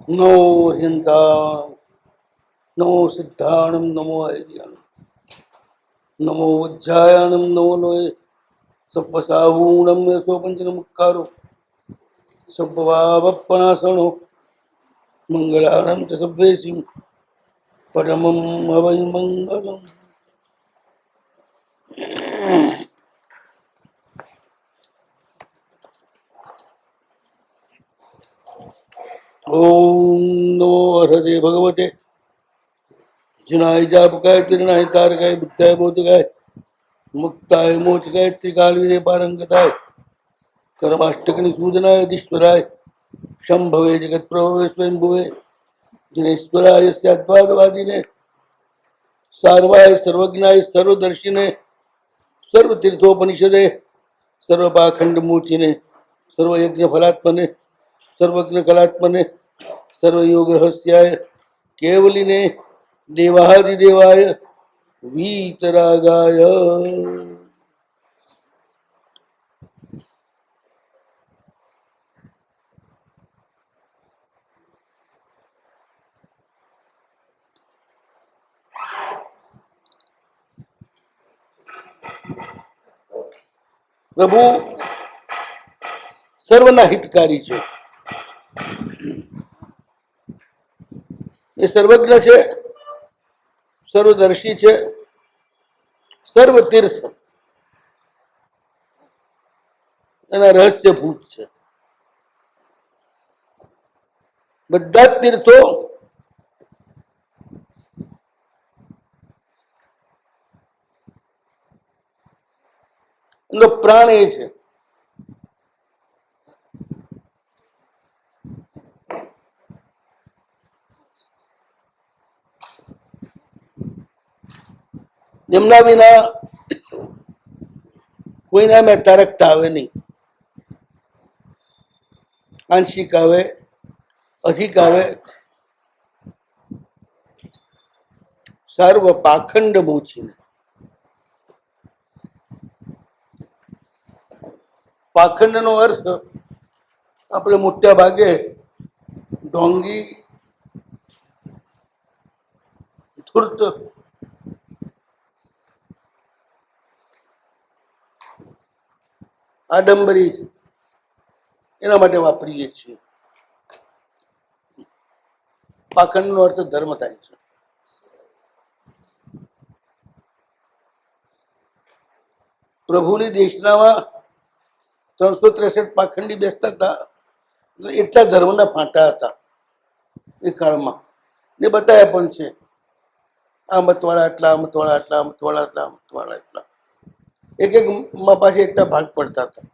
नमो हिंदा नमो सिद्धाणम नमो ऐर्यम नमो उज्जायानम नमो लोय सप्पसाहूणम यशो पंचनमुक्कारो सप्पवावप्पनासनो मंगलानं च सब्बेसिं परमं हवै मंगलम्। ओम नमो हरदे भगवते जिनाय जापकाय तिरणाय तारकाय बुद्धाय बोधकाय मुक्ताय मोचकाय त्रिकालवीरे पारंगताय कर्माष्टकनि सूदनाय धीश्वराय शंभवे जगत प्रभवे स्वयंभुवे जिनेश्वराय स्याद्वादवादिने सार्वाय सर्वज्ञाय सर्वदर्शिने सर्वतीर्थोपनिषदे सर्वपाखंड मूर्तिने सर्वयज्ञ फलात्मने सर्वज्ञ कलात्मने सर्वयोग रहस्याय केवलिने देवादिदेवाय वीतरागाय प्रभु सर्वना हितकारी છે એ સર્વજ્ઞ છે સર્વદર્શી છે સર્વતીર્થ એના રહસ્યભૂત છે બધા જ તીર્થો એનો પ્રાણ એ છે એમના વિના કોઈના મેં તારકતા આવે નહીં આંશિક આવે અધિક આવે સર્વ પાખંડ મૂછીને પાખંડ નો અર્થ આપણે મોટા ભાગે ઢોંગી ધૂર્ત આડંબરી એના માટે વાપરીએ છીએ પાખંડ નો અર્થ ધર્મ થાય છે પ્રભુની દેશનામાં 363 પાખંડી બેસતા હતા એટલા ધર્મના ફાંટા હતા એ કાળમાં ને બતાવ્યા પણ છે આ મતવાળા આટલા આ મતવાળા આટલા આ મતવાળા આટલા આ મતવાળા એટલા એક એક માં પાસે એટલા ભાગ પડતા હતા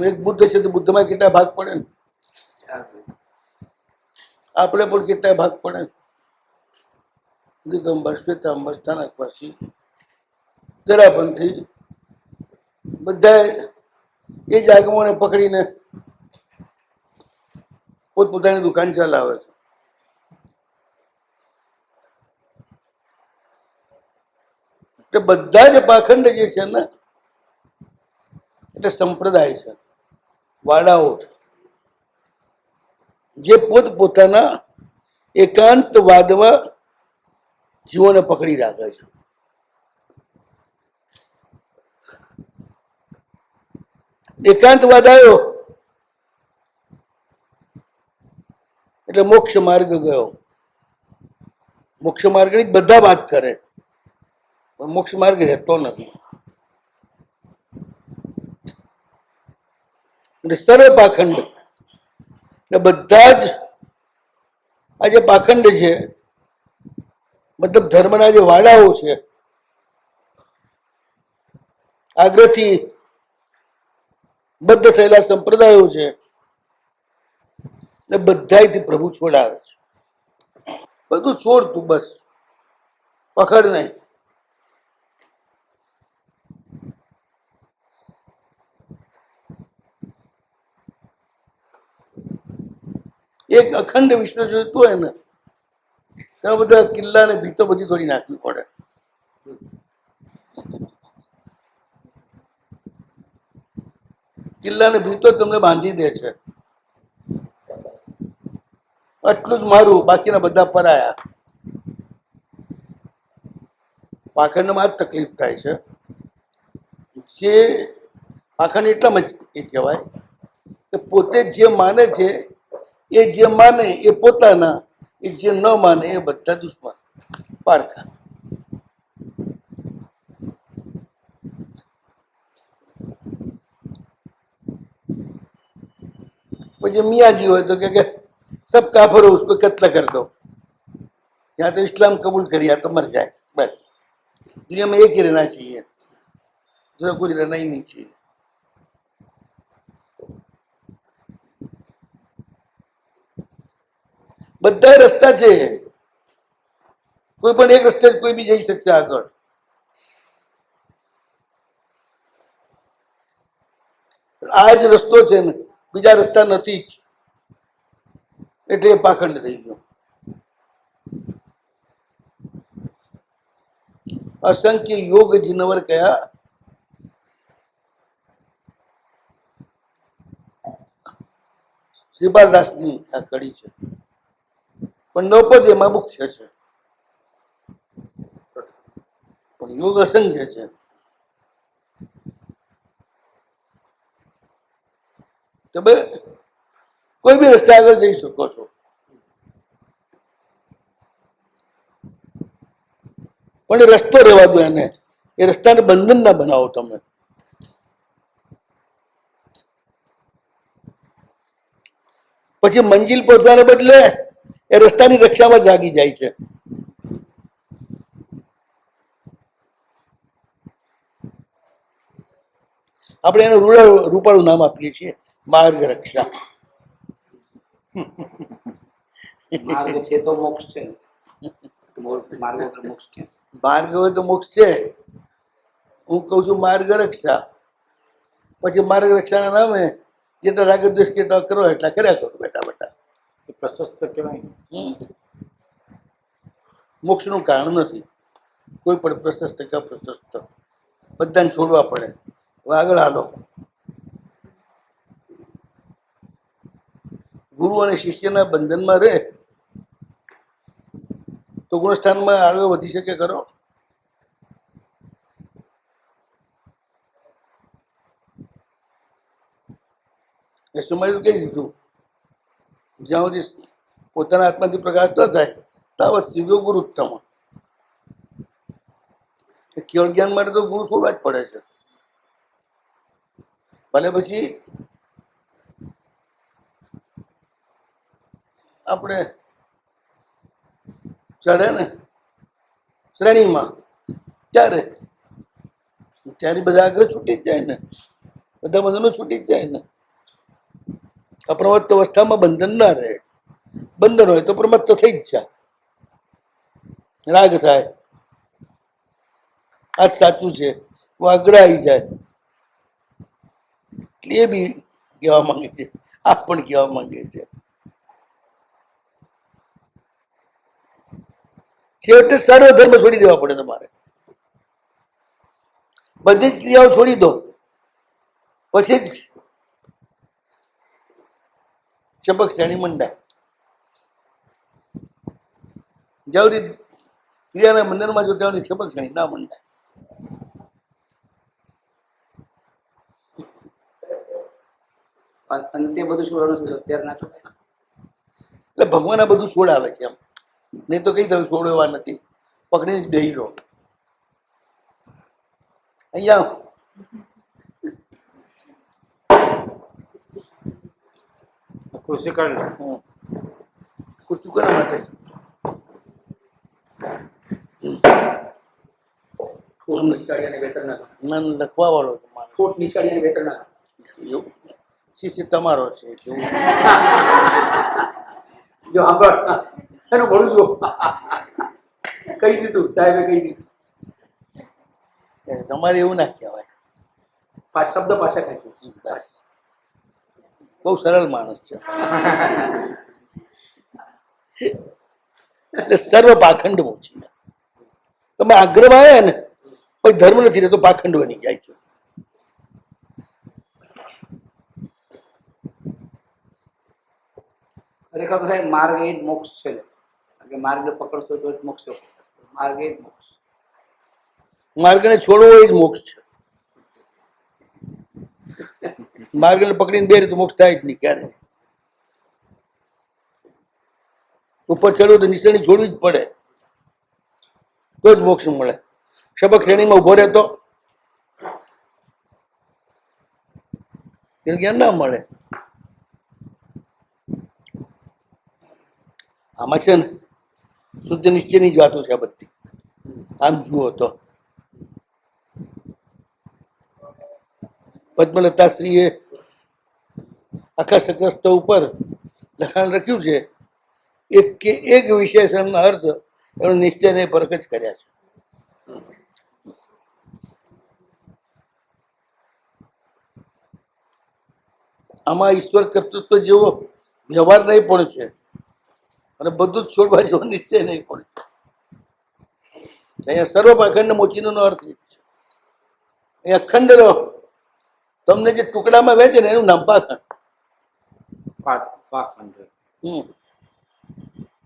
એક બુદ્ધ છે તો બુદ્ધમાં કેટલા ભાગ પડે ને આપણે પણ કેટલા ભાગ પડે દિગંબર શ્વેતાંબર સ્થાનકવાસી જરાપંથી બધા એ જ આગમોને પકડીને પોતપોતાની દુકાન ચલાવે છે એટલે બધા જ પાખંડ જે છે ને એટલે સંપ્રદાય છે વાડાઓ છે જે પોતપોતાના એકાંતવાદમાં જીવોને પકડી રાખે છે એકાંતવાદ આવ્યો એટલે મોક્ષ માર્ગ ગયો મોક્ષ માર્ગની બધા વાત કરે પણ મોક્ષ માર્ગ રહેતો નથી એટલે સર્વ પાખંડ એટલે બધા જ આ જે પાખંડ છે મતલબ ધર્મના જે વાડાઓ છે આગ્રહથી બદ્ધ થયેલા સંપ્રદાયો છે ને બધાથી પ્રભુ છોડાવે છે બધું છોડ તું બસ પકડ નહીં એક અખંડ વિશ્વ જોઈતું હોય ને ત્યાં બધા કિલ્લા ને ભીતો બધી થોડી નાખવી પડે કિલ્લા ને ભીતો તમને બાંધી દે છે આટલું જ મારું, બાકીના બધા પરાયા. પાખંડમાં જ તકલીફ થાય છે. જે પાખંડ એટલામાં જ એ કહેવાય કે પોતે જે માને છે એ જે માને એ પોતાના, એ જે ન માને એ બધા દુશ્મન પારકા. પછી મિયાજી હોય તો કે સબ કાફર हो उसको कत्ल कर दो, या तो इस्लाम कबूल कर या तो मर जाए, बस दुनिया में एक ही रहना चाहिए, दूसरा कुछ रहना ही नहीं चाहिए. બધા રસ્તા છે, કોઈ પણ એક રસ્તે કોઈ બી જઈ શકશે આગળ. આ જ રસ્તો છે ને, બીજા રસ્તા નથી જ, એટલે એ પાખંડ થઈ ગયો. અસંખ્ય યોગ જીનવર કયા શ્રીપાલદાસની આ કડી છે, પણ નવપદ એમાં મુખ્ય છે, પણ યોગ અસંખ્ય છે. તમે કોઈ બી રસ્તે આગળ જઈ શકો છો. પણ એ રસ્તો રહેવા દો એને, એ રસ્તાને બંધન ના બનાવો તમે. પછી મંજિલ પહોંચવાને બદલે એ રસ્તાની રક્ષામાં જાગી જાય છે. આપણે એને રૂપાળું નામ આપીએ છીએ, માર્ગ રક્ષા. માર્ગ છે તો મોક્ષ છે, માર્ગ વગર મોક્ષ ક્યાં? માર્ગ હોય તો મોક્ષ છે. હું કઉ છું માર્ગ રક્ષા. પછી માર્ગ રક્ષાના નામે જેટલા રાગ દ્વેષ કેટલા કરો એટલા કર્યા કરો બેટા બેટા. એ પ્રશસ્ત કહેવાય. મોક્ષનું કારણ નથી કોઈ પણ પ્રશસ્ત કે અપ્રશસ્ત, બધાને છોડવા પડે. હવે આગળ હાલો. ગુરુ અને શિષ્યના બંધનમાં રહે તો ગુણસ્થાનમાં આગળ વધી શકે ખરો? એ સમય કહી દીધું, જ્યાં સુધી પોતાના આત્માથી પ્રકાશ ન થાય તાવત શિવ્યો ગુરુ ઉત્તમ. કેવળ જ્ઞાન માટે તો ગુરુ છોડવા જ પડે છે. ભલે પછી આપણે ચડે ને શ્રેણીમાં ત્યારે બધા આગળ છૂટી જ જાય ને, બધા બંધનો છૂટી જ જાય ને. અપ્રમત્ત અવસ્થામાં બંધન ના રહે, બંધન હોય તો પ્રમત્ત થઈ જ જાય, રાગ થાય, આ સાચું છે, આગ્રહ આવી જાય. એટલે એ બી કહેવા માંગે છે, આ પણ કહેવા માંગે છે. છેવટે સર્વ ધર્મ છોડી દેવા પડે તમારે. બધી જ ક્રિયાઓ છોડી દો, પછી જ ચબક શ્રેણી મંડાય. જ્યાં સુધી ક્રિયાના બંધનમાં જો ત્યાં સુધી ચબક શ્રેણી ના મંડાય. અંતે બધું છોડવાનું છે, અત્યારે ના છોડાય. એટલે ભગવાન આ બધું છોડાવે છે એમ, નહીં તો કઈ તમે છોડવા નથી, પકડીને જ બેહી રહો. અહીંયા ખુશી કાઢ ખુરશી કોના માટે છે? ખોટ નિશાળી અને વેતન ના ના લખવા વાળો છે માણસ. ખોટ નિશાળી અને વેતન ના એવું શિષ્ય તમારો છે એવું. જો આગળ એનું ભણું જો કહી દીધું સાહેબે, કહી દીધું. તમારે એવું ના કહેવાય. પાંચ શબ્દ પાછા ખેંચ્યું. બસ બહુ સરળ માણસ છે. એટલે સર્વ પાખંડ મોચી. તમે આગ્રહમાં આવ્યા ને કોઈ ધર્મ નથી રહેતો, પાખંડ બની જાય છે. ખરેખર તો સાહેબ માર્ગ એ જ મોક્ષ છે. કારણ કે માર્ગને પકડશો તો જ મોક્ષ. માર્ગ એ જ મોક્ષ. માર્ગને છોડવો એ જ મોક્ષ છે. માર્ગને પકડીને બે તો મોક્ષ થાય જ નહીં ક્યારે. ઉપર ચડવું તો નિશાની છોડવી જ પડે તો જ મોક્ષ મળે. સબક શ્રેણીમાં ઉભો રહેતો એને જ્ઞાન ના મળે. આમાં છે ને શુદ્ધ નિશ્ચયની જ વાતો છે આ બધી. આમ જુઓ તો પદ્મલતાશ્રીએ આખા સગ્રસ્ત ઉપર લખાણ લખ્યું છે. એક કે એક વિશેષણના અર્થ એનો નિશ્ચયને પરખ જ કર્યા છે. આમાં ઈશ્વર કર્તૃત્વ જેવો વ્યવહાર નહીં પણ છે અને બધું જ છોડવા જેવો નિશ્ચય નહીં પણ છે. અહીંયા સર્વ પાખંડ મોચીનો અર્થ એ જ છે. અહીંયા અખંડ રહો. તમને જે ટુકડામાં વેચે ને એનું નામ પાખંડ.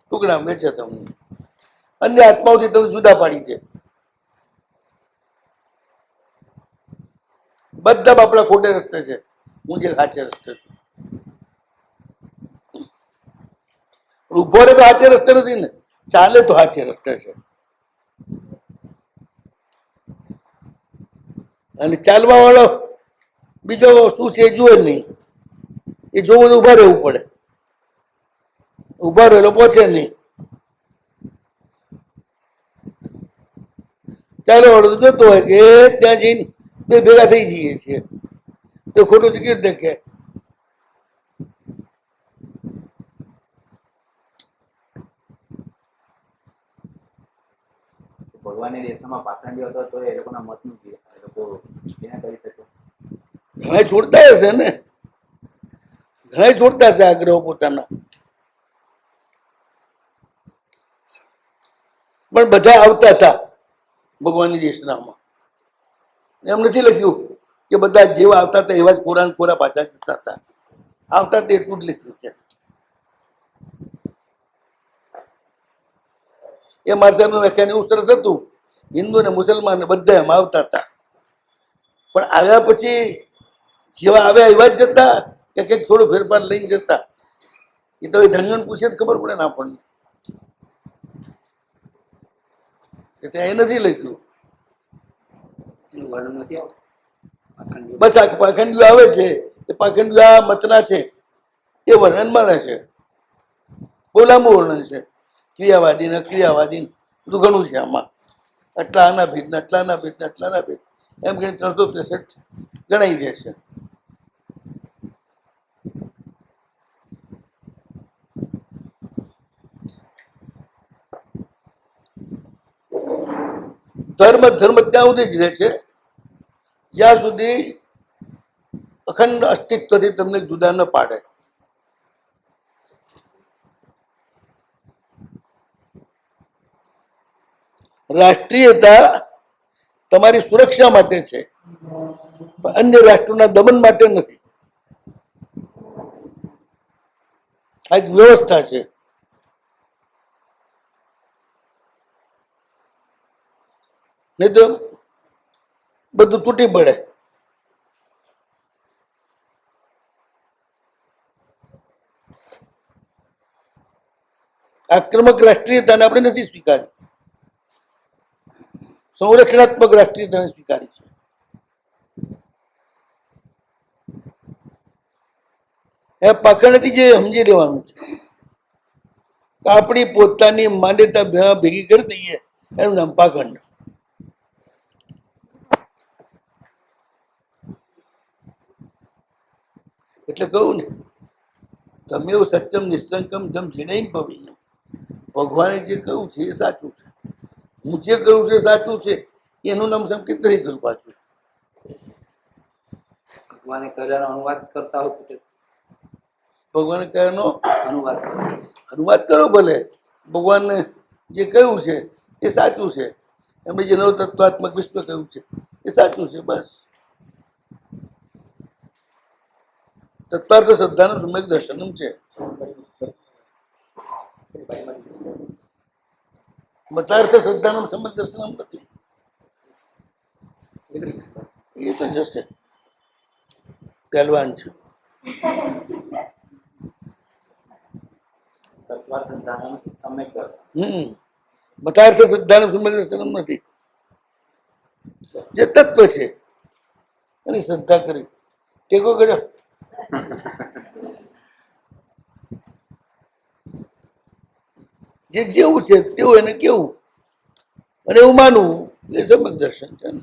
ટુકડામાં વેચે તમને. અન્ય આત્માઓથી તમે જુદા પાડી દે. બધા બાપડા ખોટે રસ્તે છે, હું જે સાચે રસ્તે છું. ઉભો રહે તો સાચે રસ્તે નથી ને, ચાલે તો સાચે રસ્તે છે. અને ચાલવા વાળો બીજો શું છે એ જુએ નહીં. એ જોવું તો ઉભા રહેવું પડે. ઉભા રહેલો પહોંચે નહીં. ચાલો વાળો તો જોતો હોય કે ત્યાં જઈને બે ભેગા થઈ જઈએ છીએ તો ખોટું કેવી રીતે કે. ભગવાનની દેશમાં પાખંડીઓ હતો તો એ લોકોના મતનું એ લોકો એને કરી શકે. ઘણા છોડતા હશે ને, ઘણા છોડતા હશે આગ્રહો પોતાના. પણ બધા આવતા હતા ભગવાનની દેશનામાં. એમ નથી લખ્યું કે બધા જેવા આવતા હતા એવા જ કોરા કોરા પાછા જતા હતા. આવતા તે એટલું જ લખ્યું છે. એ મારા સાહેબનું વ્યાખ્યાન એવું સરસ હતું. હિન્દુ ને મુસલમાન બધા એમ આવતા હતા. પણ આવ્યા પછી જેવા આવ્યા એવા જ જતા કે કંઈક થોડો ફેરફાર લઈને જતા. એ તો એ ધણીઓને પૂછે તો ખબર પડે ને આપણને. ત્યાં એ નથી લખ્યું. એનું વર્ણન નથી આવતું. પાખંડીઓ બસ આ પાખંડીઓ આવે છે એ પાખંડીઓ આ મતના છે એ વર્ણન મળે છે. બહુ લાંબુ વર્ણન છે. ક્રિયાવાદી ને અક્રિયાવાદી બધું ઘણું છે આમાં. આટલા આના ભેદ ને આટલાના ભેદ ને આટલાના ભેદ એમ કે 363 ગણાઈ દે છે. ધર્મ ધર્મ ત્યાં સુધી જ રહે છે જ્યાં સુધી અખંડ અસ્તિત્વથી તમને જુદા ન પાડે. રાષ્ટ્રીયતા તમારી સુરક્ષા માટે છે, પણ અન્ય રાષ્ટ્રોના દમન માટે નથી. આ એક વ્યવસ્થા છે. નહીં તો બધું તૂટી પડે. આક્રમક રાષ્ટ્રીયતાને આપણે નથી સ્વીકારી. સંરક્ષણાત્મક રાષ્ટ્રીયતાને સ્વીકારી છે. એ પાખંડથી જે સમજી લેવાનું છે આપણી પોતાની માન્યતા ભેગી કરી દઈએ એનું નામ પાખંડ. એટલે કહું ને, તમે એવું સત્યમ નિસંકમ જમ જીણઈ ભવિ. ભગવાને જે કહ્યું છે એ સાચું છે. હું જે કહ્યું છે સાચું છે એનું નામ સંકેત નથી કહ્યું પાછું. ભગવાને કહેલાનો અનુવાદ કરતા હોય તો ભગવાને કહેવાનો અનુવાદ કરો. અનુવાદ કરો ભલે. ભગવાનને જે કહ્યું છે એ સાચું છે. એમણે જે નવ તત્વાત્મક વિશ્વ કહ્યું છે એ સાચું છે. બસ તત્વાર્થ શ્રદ્ધાનું સમ્યક દર્શનમ છે. મતાર્થ શ્રદ્ધાનું સંબંધ દર્શન નથી. નીકળી ગયું. એ તો જશે, પહેલવાન છે. તત્વાર્થ ધ્યાન સમ્યક દર્શન. મતાર્થ શ્રદ્ધાનું સંબંધ દર્શન નથી. જે તત્વ છે એની શ્રદ્ધા કરી, ટેકો કર્યો. જે જેવું છે તેવું એને કેવું અને એવું માનવું એ સમ્યક દર્શન છે ને.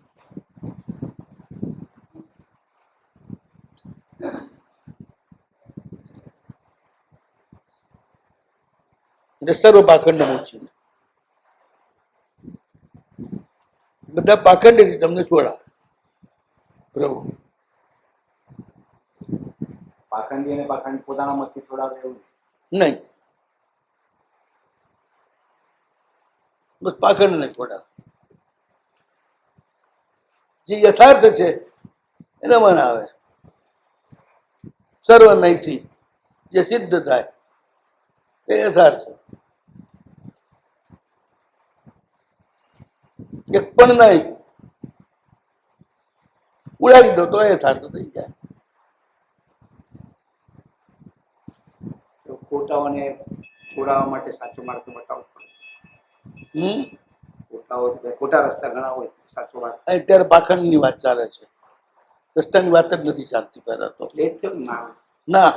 એટલે સર્વ પાખંડ મૂકીને બધા પાખંડથી તમને છોડા પ્રભુ. પાખંડી અને પાખંડ પોતાના મતથી છોડાવે એવું નહીં, બસ પાખંડને છોડા. જે યથાર્થ છે એને મન આવે. સર્વ નહીંથી જે સિદ્ધ થાય તે યથાર્થ છે. એક પણ નહીં ઉડાડી દો તો યથાર્થ થઈ જાય. તો ખોટાઓને છોડાવવા માટે સાચો માર્ગ તો બતાવવો પડે. ખોટા રસ્તા ઘણા હોય, સાચો માર્ગ અત્યારે પાખંડની વાત ચાલે છે, રસ્તાની વાત જ નથી ચાલતી. પહેલા તો એટલે જ છે ને માર્ગ. ના,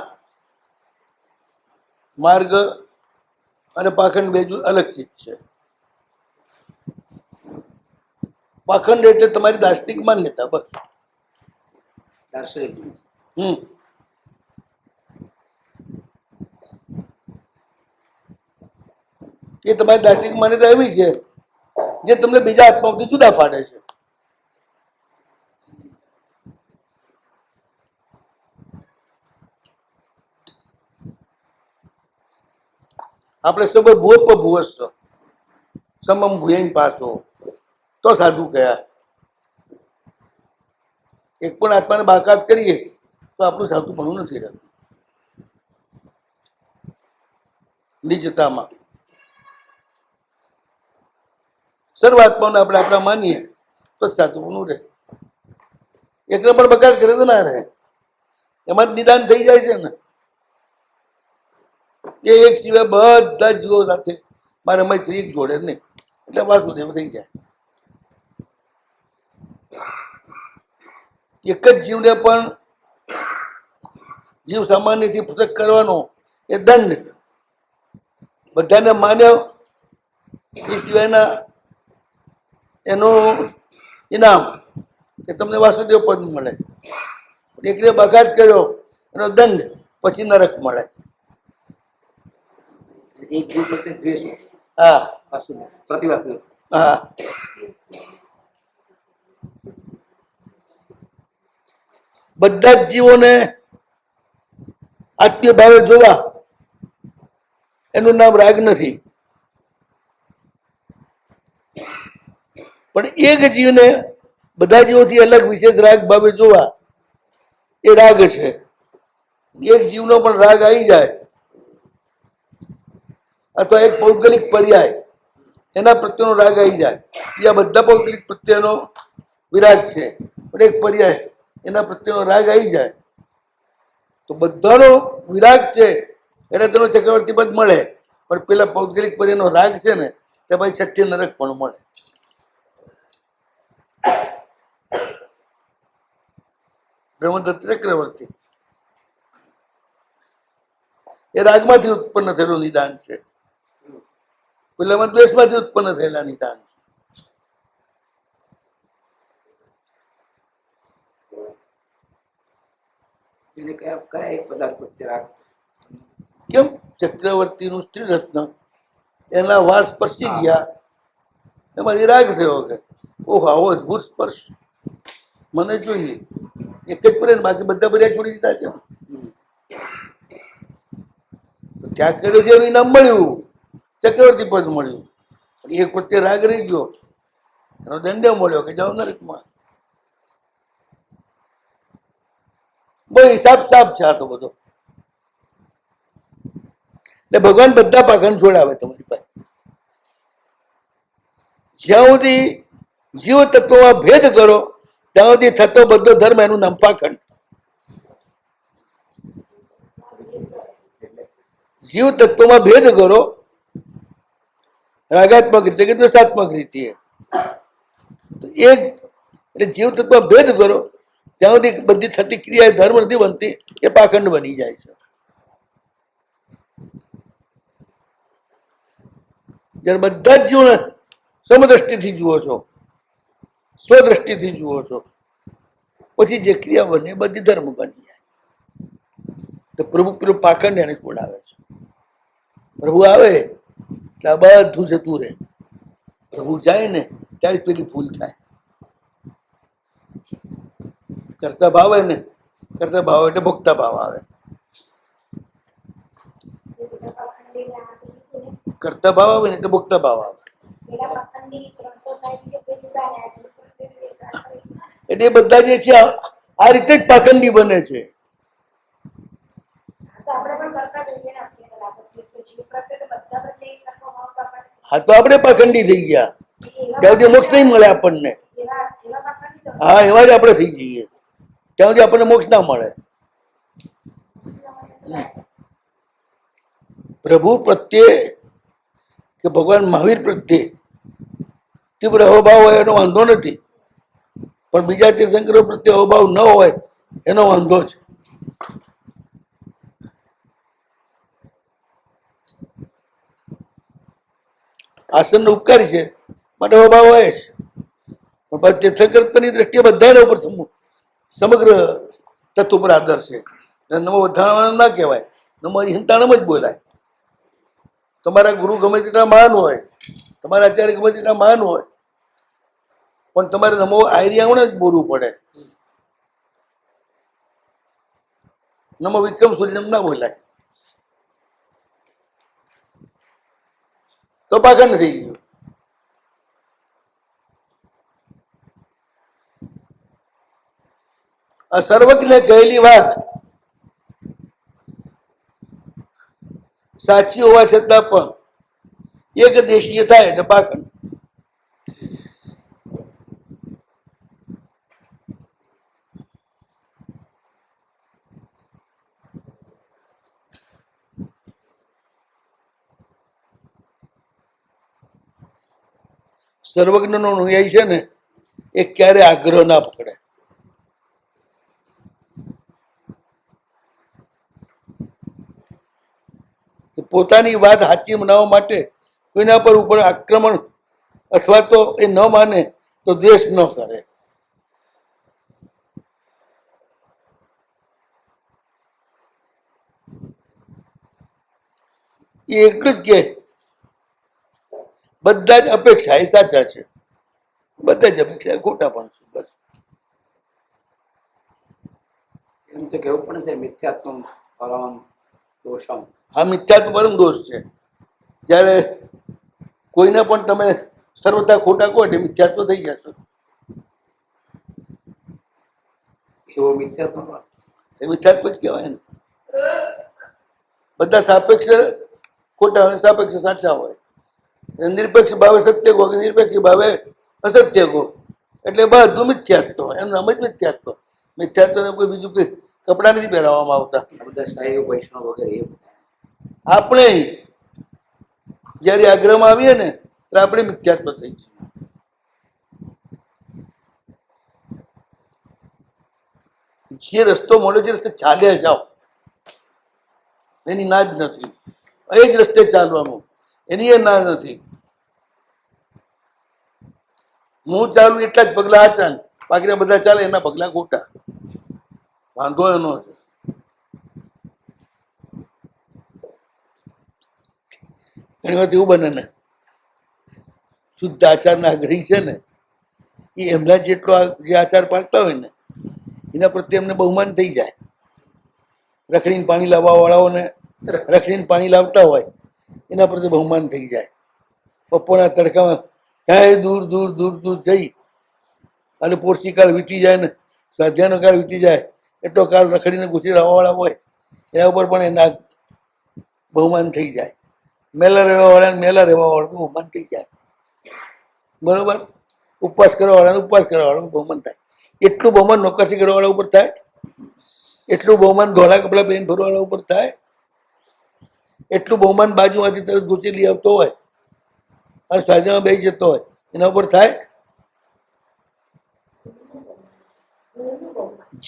માર્ગ અને પાખંડ બે અલગ ચીજ છે. પાખંડ એટલે તમારી દાર્શનિક માન્યતા, બસ. દાર્શનિક એ તમારી દાર્શનિક માન્યતા એવી છે જે તમને બીજા આત્માઓથી જુદા પાડે છે. આપણે સબ ભૂપ ભૂવસ્વ સમમ ભૂયન પાસો તો સાધુ ગયા. એક પણ આત્માને બાકાત કરીએ તો આપણું સાધુ ભણવું નથી રહેતું. નિજતામાં સર્વ આત્માઓને આપણે આપણા માનીએ તો સાધુ ભણવું રહે. એકને પણ બગાડ કરે તો ના રહે. એમાં જ નિદાન થઈ જાય છે ને. એ એક સિવાય બધા જીવો સાથે મારે મૈત્રી એક જોડે નહીં, એટલે વાસુદેવ થઈ જાય. એક જ જીવને પણ જીવ સામાન્યથી પૃથક કરવાનો એ દંડ. બધાને માન્યો એ સિવાયના એનું ઇનામ કે તમને વાસુદેવ પદ મળે. એકને બગાડ કર્યો એનો દંડ પછી નરક મળે. એક જીવ પ્રત્યે દ્વેષ હોય. હા વાસુદેવ પ્રતિવાસુદેવ. હા, બધા જ જીવોને આત્મીય ભાવે જોવા એનું નામ રાગ નથી. પણ એક જીવને બધા જીવોથી અલગ વિશેષ રાગ ભાવે જોવા એ રાગ છે. એક જીવનો પણ રાગ આવી જાય અથવા એક પૌદ્ગલિક પર્યાય એના પ્રત્યેનો રાગ આવી જાય. બીજા બધા પૌદ્ગલિક પ્રત્યેનો વિરાગ છે, પણ એક પર્યાય એના પ્રત્યેનો રાગ આવી જાય તો બધાનો વિરાગ છે એટલે તેનો ચક્રવર્તી પદ મળે. પણ પેલા પૌદ્ગલિક પર્યાયનો રાગ છે ને તે ભાઈ છઠ્ઠી નરક પણ મળે. બ્રહ્મદત્ત ચક્રવર્તી એ રાગમાંથી ઉત્પન્ન થયેલું નિદાન છે. પેલામાં દ્વેષમાંથી ઉત્પન્ન થયેલા નિદાન છે. એને કયા એક પદાર્થ પ્રત્યે રાગ? કેમ? ચક્રવર્તીનું સ્ત્રી રત્ન એના વાળ સ્પર્શી ગયા એમાંથી રાગ થયો કે ઓહ આવો અદભુત સ્પર્શ મને જોઈએ. એક જ પડે ને બાકી બધા બધા છોડી દીધા છે. ત્યાગ કર્યો છે એનું ઇનામ મળ્યું, ચક્રવર્તી પદ મળ્યું. પણ એક પ્રત્યે રાગ રહી ગયો એનો દંડ મળ્યો કે જાઓ નરકમાં. બહુ હિસાબ સાફ છે આ તો બધો. એટલે ભગવાન બધા પાખંડ છોડાવે તમારી પાસે. જ્યાં સુધી જીવ તત્વમાં ભેદ કરો ત્યાં સુધી થતો બધો ધર્મ એનું નામ પાખંડ. જીવ તત્વમાં ભેદ કરો રાગાત્મક રીતે કે દ્વેષાત્મક રીતે, એક એટલે જીવ તત્વ ભેદ કરો ત્યાં સુધી બધી થતી ક્રિયા ધર્મ નથી બનતી, એ પાખંડ બની જાય છે. જયારે બધા જ જીવને સમદ્રષ્ટિથી જુઓ છો, સ્વદ્રષ્ટિથી જુઓ છો, પછી જે ક્રિયા બને એ બધી ધર્મ બની જાય. તો પ્રભુ પેલું પાખંડ એને છોડાવે છે. પ્રભુ આવે એટલે આ બધું જતું રહે. પ્રભુ જાય ને ત્યારે પેલી ભૂલ થાય. કરતા ભાવ આવે ને, કરતા ભાવ એટલે ભોગતા ભાવ આવે. કરતા ભાવ આવે ને એટલે ભોગતા ભાવ આવે. એટલે એ બધા જે છે આ રીતે જ પાખંડી બને છે. હા તો આપણે પાખંડી થઈ ગયા, ત્યાં સુધી મોક્ષ નહીં મળે આપણને. હા એવા જ આપણે થઈ જઈએ, ત્યાં સુધી આપણને મોક્ષ ના મળે. પ્રભુ પ્રત્યે કે ભગવાન મહાવીર પ્રત્યે તીવ્ર અહોભાવ હોય એનો વાંધો નથી, પણ બીજા તીર્થંકરો પ્રત્યે અહોભાવ ન હોય એનો વાંધો છે. આસન ઉપકાર છે માટે અહોભાવ હોય છે, પણ તીર્થંકરની દ્રષ્ટિએ બધાના ઉપર સમગ્ર તત્વ પર આદર છે. નમો વધારવાનું ના કહેવાય, નમો હિંતાણમ જ બોલાય. તમારા ગુરુ ગમે તેટલા મહાન હોય, તમારા આચાર્ય ગમે તેટલા મહાન હોય, પણ તમારે નમો આયરિયામાં જ બોલવું પડે. નમો વિક્રમ સૂર્યમ ના બોલાય તો પાખંડ થઈ ગયું. આ સર્વજ્ઞ કહેલી વાત સાચી હોવા છતાં પણ એક દેશીય થાય એટલે પાખંડ. સર્વજ્ઞ નો અનુયાયી છે ને એ ક્યારે આગ્રહ ના પકડે. પોતાની વાત સાચી બનાવવા માટે કોઈના પર ઉપર આક્રમણ અથવા તો એ ન માને તો દ્વેષ ન કરે. એ એટલું જ કે બધા જ અપેક્ષા એ સાચા છે, બધા જ અપેક્ષા ખોટા પણ છે. બસ એમ તો કેવું પણ છે મિથ્યાત્મ પરમ દોષમ. આ મિથ્યાત્વ પરમ દોષ છે. જ્યારે કોઈને પણ તમે સર્વતા ખોટા કહો એટલે મિથ્યાત્વ થઈ જશો. એવો મિથ્યાત્મ એ મિથ્યાત્વ જ કહેવાય ને. બધા સાપેક્ષ ખોટા અને સાપેક્ષ સાચા હોય. નિરપેક્ષ ભાવે સત્ય કહો કે નિરપેક્ષ ભાવે અસત્ય કહો એટલે બધું મિથ્યાત્વ. એનું નામ જ મિથ્યાત્વ. મિથ્યાત્વને કોઈ બીજું કોઈ કપડા નથી પહેરાવવામાં આવતા. બધા શાહી વૈષ્ણવ વગેરે એ આપણે જયારે આગ્રહમાં આવીએ ને ત્યારે આપણે મિથ્યાત્વ થઈ છીએ. જે રસ્તો મળ્યો છે રસ્તે ચાલ્યા જાઓ, એની ના જ નથી. એ જ રસ્તે ચાલવાનું, એની એ ના નથી. હું ચાલુ એટલા જ પગલા આચા, બાકીના બધા ચાલે એના પગલા ખોટા. વાંધો એનો છે. ઘણી વખત એવું બને ને શુદ્ધ આચારના આગ્રહી છે ને એ એમના જેટલો જે આચાર પાડતા હોય ને એના પ્રત્યે એમને બહુમાન થઈ જાય. રખડીને પાણી લાવવા વાળાઓને રખડીને પાણી લાવતા હોય એના પ્રત્યે બહુમાન થઈ જાય. બપોરના તડકામાં ક્યાંય દૂર દૂર દૂર દૂર જઈ અને પોષી કાળ વીતી જાય ને સ્વાધ્યાયનો કાળ વીતી જાય એટલો કાળ રખડીને ઘૂસી લાવવા વાળા હોય એના ઉપર પણ એના બહુમાન થઈ જાય. મેલા રહેવા વાળાને મેલા રહેવા વાળું બહુમાન થઈ જાય. બરોબર, ઉપવાસ કરવાવાળાને ઉપવાસ કરવાવાળાનું બહુમાન થાય. એટલું બહુમાન નોકરથી કરવાવાળા ઉપર થાય, એટલું બહુમાન ધોળા કપડા પહેરીને ફરવાવાળા ઉપર થાય, એટલું બહુમાન બાજુમાંથી તરત ગુચી લઈ આવતો હોય અને સાજામાં બેસી જતો હોય એના ઉપર થાય.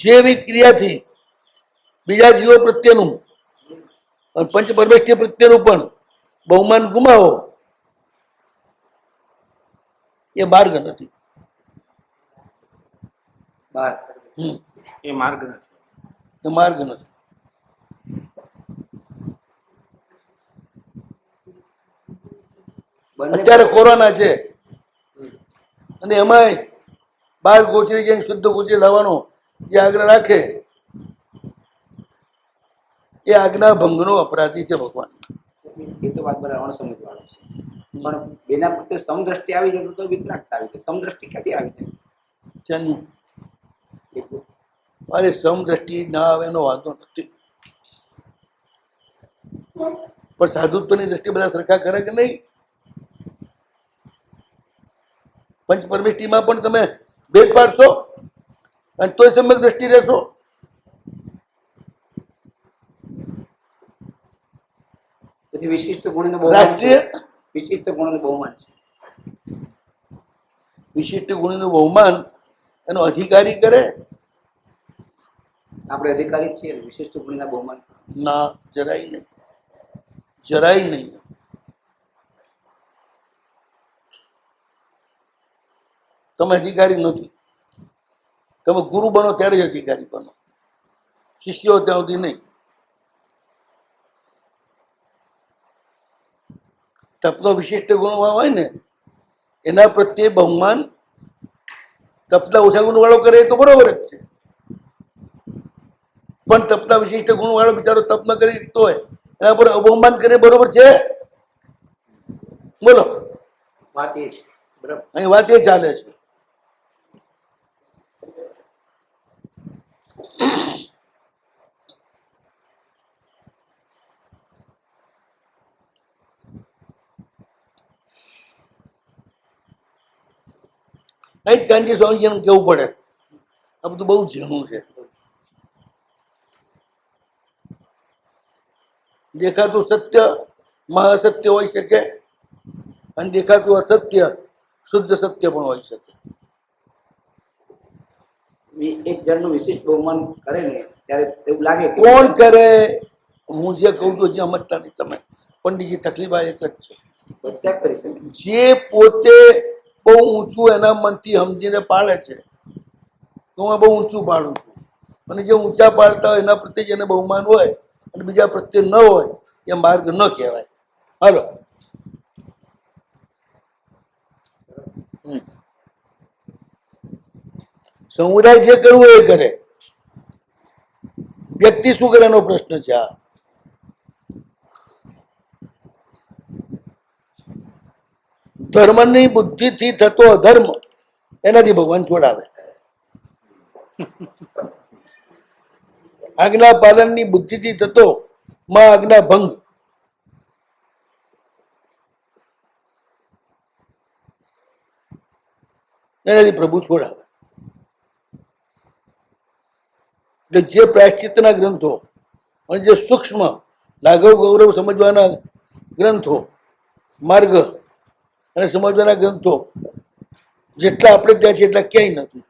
જેવી ક્રિયાથી બીજા જીવો પ્રત્યેનું અને પંચ પરમેષ્ઠી પ્રત્યેનું પણ બહુમાન ગુમાવો એ માર્ગ નથી. બાર એ માર્ગ નથી. એ માર્ગ નથી. બંને અત્યારે કોરોના છે અને એમાંય બહાર ગોચરી જઈને શુદ્ધ ગોચરી લાવવાનો જે આગ્રહ રાખે એ આજ્ઞા ભંગનો અપરાધી છે ભગવાન. એ તો વાત બરાબર અણસમજ વાળો છે, પણ બેના પ્રત્યે સમદ્રષ્ટિ આવી જાય તો વિતરાગતા આવી જાય. સમદ્રષ્ટિ ક્યાંથી આવી જાય? ચાની એટલું અરે સમદ્રષ્ટિ ના આવે એનો વાંધો નથી, પણ સાધુત્વની દ્રષ્ટિ બધા સરખા કરે કે નહીં? પંચ પરમેષ્ઠીમાં પણ તમે ભેદ પાડશો અને તોય સમ્યક દ્રષ્ટિ રહેશો. પછી વિશિષ્ટ ગુણનું બહુમાન છે. રાષ્ટ્રીય વિશિષ્ટ ગુણનું બહુમાન છે. વિશિષ્ટ ગુણનું બહુમાન એનો અધિકારી કરે? આપણે અધિકારી જ છીએ વિશિષ્ટ ગુણના બહુમાન. ના, જરાય નહીં, જરાય નહીં. તમે અધિકારી નથી. તમે ગુરુ બનો ત્યારે જ અધિકારી બનો, શિષ્યો ત્યાં સુધી નહીં. તપનો વિશિષ્ટ ગુણ હોય ને એના પ્રત્યે બહુમાન તપના ઓછા ગુણ વાળો કરે તો બરોબર જ છે, પણ તપના વિશિષ્ટ ગુણ વાળો બિચારો તપ ન કરી શકતો હોય એના પર અબહુમાન કરે બરોબર છે? બોલો, વાત એ છે. બરાબર. અહીં વાત એ ચાલે છે. અહીં જ કાનજી સ્વામીજીને કેવું પડે, આ બધું બહુ ઝીણું છે. દેખાતું સત્ય મહાસત્ય હોઈ શકે અને દેખાતું અસત્ય શુદ્ધ સત્ય પણ હોઈ શકે. એક જણનું વિશિષ્ટ બહુમાન કરે ને ત્યારે એવું લાગે કે કોણ કરે? હું જે કહું છું જે સમજતા નહીં તમે. પંડિતજી તકલીફ આ એક જ છે, બધા કરી શકે. જે પોતે બહુ ઊંચું એના મનથી સમજીને પાડે છે તો હું બહુ ઊંચું પાડું છું, અને જે ઊંચા પાડતા હોય એના પ્રત્યે જેને બહુમાન હોય અને બીજા પ્રત્યે ન હોય એ માર્ગ ન કહેવાય. હાલો, સમુદાય જે કરવું એ કરે, વ્યક્તિ શું કરે એનો પ્રશ્ન છે. આ ધર્મની બુદ્ધિથી થતો અધર્મ એનાથી ભગવાન છોડાવે. આજ્ઞા પાલનની બુદ્ધિથી થતો માં આજ્ઞા ભંગ એનાથી પ્રભુ છોડાવે. એટલે જે પ્રાયશ્ચિતના ગ્રંથો અને જે સૂક્ષ્મ લાઘવ ગૌરવ સમજવાના ગ્રંથો, માર્ગ અને સમજવાના ગ્રંથો જેટલા આપણે ત્યાં છે એટલા ક્યાંય નથી.